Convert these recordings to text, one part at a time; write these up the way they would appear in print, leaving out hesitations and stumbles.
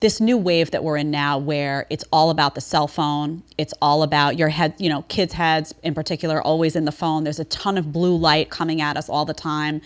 this new wave that we're in now where it's all about the cell phone. It's all about your head, you know, kids' heads in particular, always in the phone. There's a ton of blue light coming at us all the time.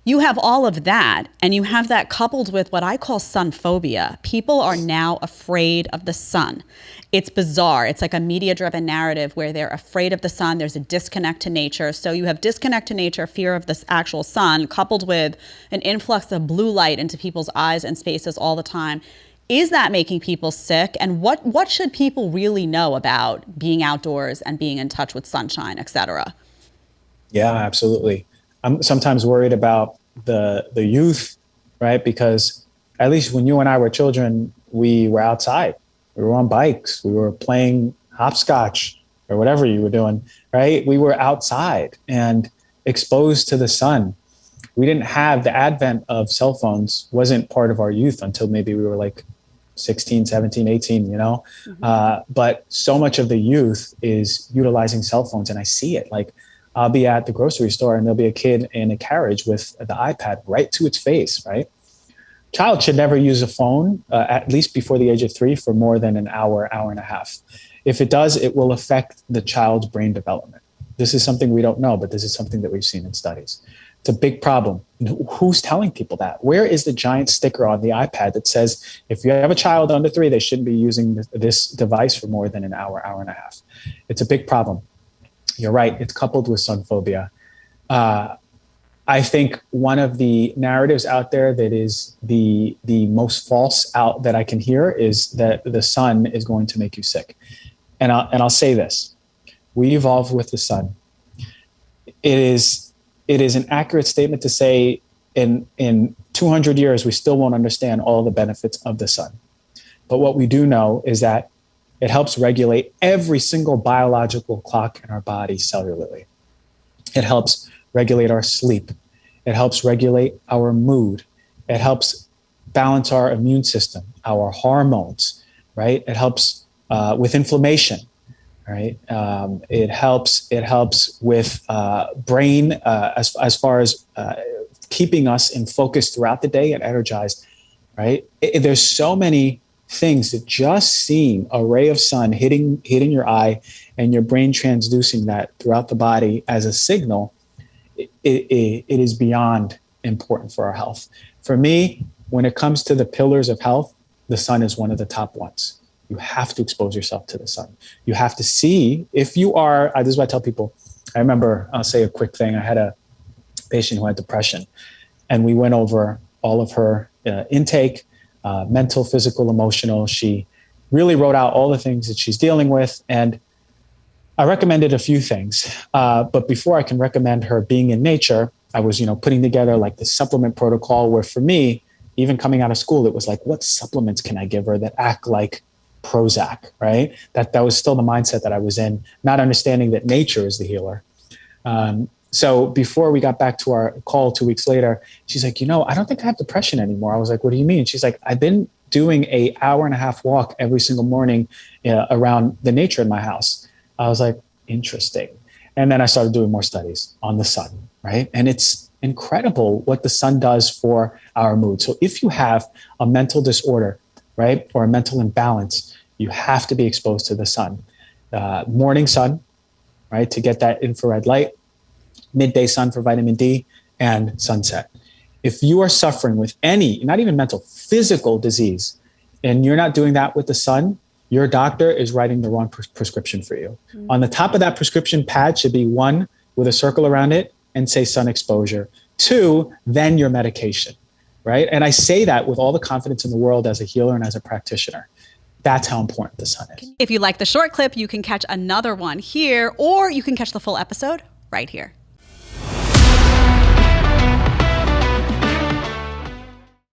You have all of that, and you have that coupled with what I call sunphobia. People are now afraid of the sun. It's bizarre. It's like a media-driven narrative where they're afraid of the sun. There's a disconnect to nature. So you have disconnect to nature, fear of this actual sun, coupled with an influx of blue light into people's eyes and spaces all the time. Is that making people sick? And what should people really know about being outdoors and being in touch with sunshine, et cetera? Yeah, absolutely. I'm sometimes worried about the youth, right? Because at least when you and I were children, we were outside. We were on bikes. We were playing hopscotch or whatever you were doing, right? We were outside and exposed to the sun. We didn't have the advent of cell phones, wasn't part of our youth until maybe we were like 16, 17, 18, you know? Mm-hmm. But so much of the youth is utilizing cell phones, and I see it. Like, I'll be at the grocery store and there'll be a kid in a carriage with the iPad right to its face, right? Child should never use a phone, at least before the age of 3, for more than an hour, hour and a half. If it does, it will affect the child's brain development. This is something we don't know, but this is something that we've seen in studies. It's a big problem. Who's telling people that? Where is the giant sticker on the iPad that says, if you have a child under 3, they shouldn't be using this device for more than an hour, hour and a half? It's a big problem. You're right. It's coupled with sunphobia. I think one of the narratives out there that is the most false out that I can hear is that the sun is going to make you sick. And I'll say this: we evolved with the sun. It is an accurate statement to say in 200 years we still won't understand all the benefits of the sun. But what we do know is that it helps regulate every single biological clock in our body cellularly. It helps regulate our sleep. It helps regulate our mood. It helps balance our immune system, our hormones, right? It helps with inflammation, right? It helps with brain as far as keeping us in focus throughout the day and energized, right? There's so many things that just seeing a ray of sun hitting your eye and your brain transducing that throughout the body as a signal, it is beyond important for our health. For me, when it comes to the pillars of health, the sun is one of the top ones. You have to expose yourself to the sun. You have to see if you are, this is what I tell people. I remember, I'll say a quick thing. I had a patient who had depression, and we went over all of her intake, mental, physical, emotional. She really wrote out all the things that she's dealing with. And I recommended a few things. But before I can recommend her being in nature, I was, putting together like the supplement protocol where for me, even coming out of school, it was like, what supplements can I give her that act like Prozac, right? That was still the mindset that I was in, not understanding that nature is the healer. So before we got back to our call 2 weeks later, she's like, I don't think I have depression anymore. I was like, what do you mean? She's like, I've been doing an hour and a half walk every single morning around the nature in my house. I was like, interesting. And then I started doing more studies on the sun, right? And it's incredible what the sun does for our mood. So if you have a mental disorder, right, or a mental imbalance, you have to be exposed to the sun. Morning sun, right, to get that infrared light. Midday sun for vitamin D, and sunset. If you are suffering with any, not even mental, physical disease, and you're not doing that with the sun, your doctor is writing the wrong prescription for you. Mm-hmm. On the top of that prescription pad should be 1 with a circle around it and say sun exposure. 2, then your medication, right? And I say that with all the confidence in the world as a healer and as a practitioner. That's how important the sun is. If you like the short clip, you can catch another one here, or you can catch the full episode right here.